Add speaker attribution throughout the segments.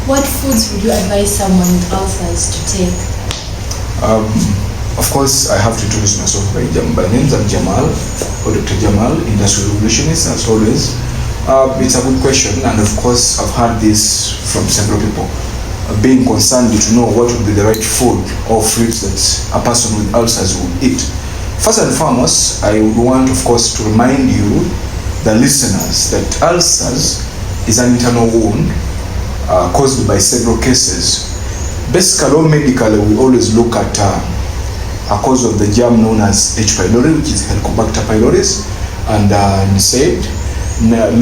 Speaker 1: What foods would you advise someone with ulcers to take?
Speaker 2: Of course, I have to introduce myself by name. I'm Jamal, or Dr. Jamal, industrial revolutionist, as always. It's a good question, and of course, I've heard this from several people. Being concerned to know what would be the right food or fruits that a person with ulcers would eat. First and foremost, I would want, of course, to remind you, the listeners, that ulcers is an internal wound caused by several cases. Basically, or medically, we always look at a cause of the germ known as H. pylori, which is Helicobacter pyloris, and NSAID,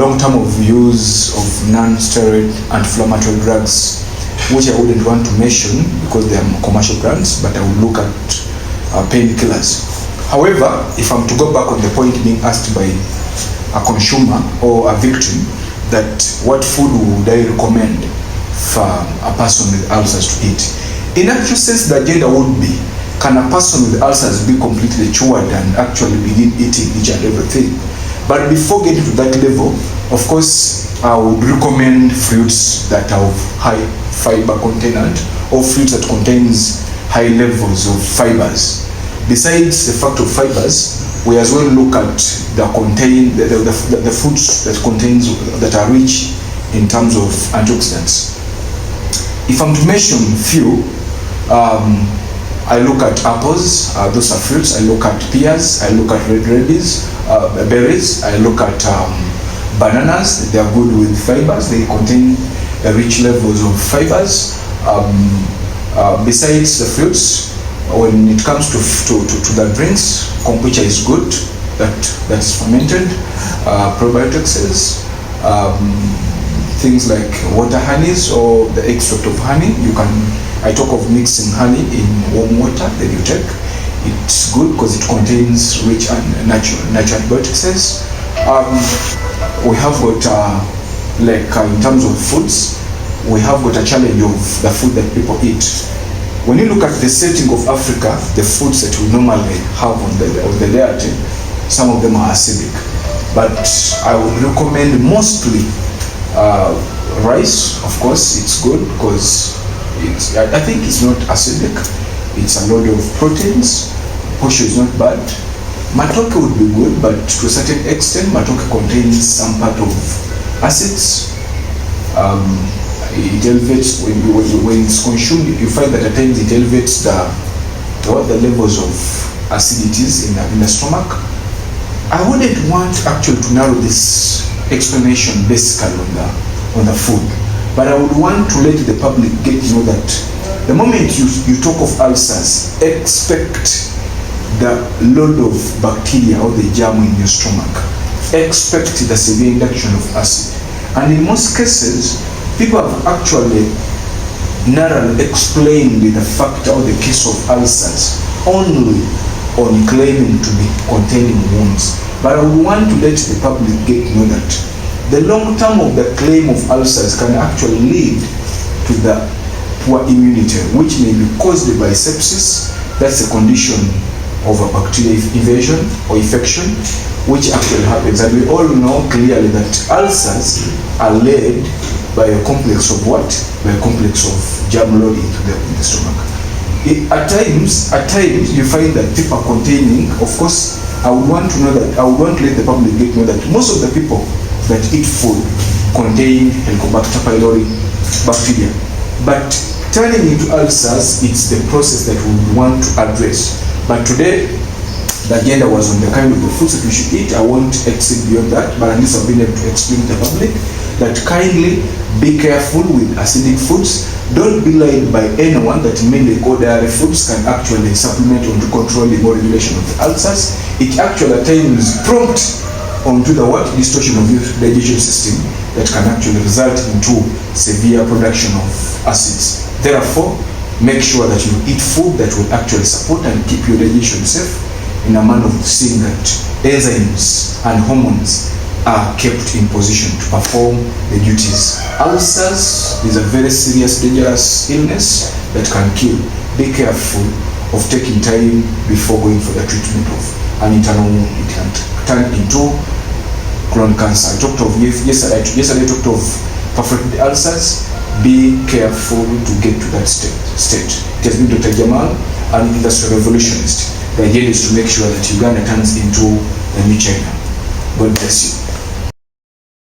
Speaker 2: long-term of use of non-steroid anti-inflammatory drugs, which I wouldn't want to mention because they are commercial brands, but I will look at painkillers. However, if I'm to go back on the point being asked by a consumer or a victim, that what food would I recommend for a person with ulcers to eat? In actual sense, the agenda would be, can a person with ulcers be completely cured and actually begin eating each and everything? But before getting to that level, of course, I would recommend fruits that are of high fiber content, or fruits that contains high levels of fibers. Besides the fact of fibers, we as well look at the foods that are rich in terms of antioxidants. If I'm to mention few, I look at apples, those are fruits. I look at pears, I look at berries, I look at bananas. They are good with fibers, they contain rich levels of fibers. Besides the fruits, when it comes to the drinks, kombucha is good, that's fermented. Probiotics, things like water honeys or the extract of honey. I talk of mixing honey in warm water, then you take. It's good because it contains rich and natural antibiotics. We have got, in terms of foods, we have got a challenge of the food that people eat. When you look at the setting of Africa, the foods that we normally have on the diet, some of them are acidic. But I would recommend mostly rice. Of course, it's good because I think it's not acidic. It's a lot of proteins. Posho is not bad. Matoke would be good, but to a certain extent, matoke contains some part of acids. It elevates, when it's consumed, you find that at times it elevates the levels of acidities in the stomach. I wouldn't want actually to narrow this explanation basically on the food, but I would want to let the public get to know that the moment you talk of ulcers, expect the load of bacteria or the germ in your stomach. Expect the severe induction of acid. And in most cases, people have actually narrowly explained the fact or the case of ulcers only on claiming to be containing wounds. But I would want to let the public get to know that the long term of the claim of ulcers can actually lead to the poor immunity, which may be caused by sepsis. That's a condition of a bacterial invasion or infection, which actually happens. And we all know clearly that ulcers are led by a complex of what? By a complex of germ load into the stomach. At times, you find that people are containing, of course, I would want to let the public get know that most of the people that eat food contain Helicobacter pylori bacteria. But turning into ulcers, it's the process that we want to address. But today, the agenda was on the kind of the foods that we should eat. I won't exceed beyond that, but at least I've been able to explain to the public that kindly be careful with acidic foods. Don't be lied by anyone that mainly dairy foods can actually supplement or to control the regulation of the ulcers. It actually at times prompt onto the distortion of your digestion system that can actually result into severe production of acids. Therefore, make sure that you eat food that will actually support and keep your digestion safe in a manner of seeing that enzymes and hormones are kept in position to perform the duties. Ulcers is a very serious, dangerous illness that can kill. Be careful of taking time before going for the treatment of an internal wound. It can turn into chronic cancer. Yesterday I talked of perforated ulcers. be careful to get to that state. It has been Dr. Jamal, an industrial revolutionist. The idea is to make sure that Uganda turns into the new China. God bless you.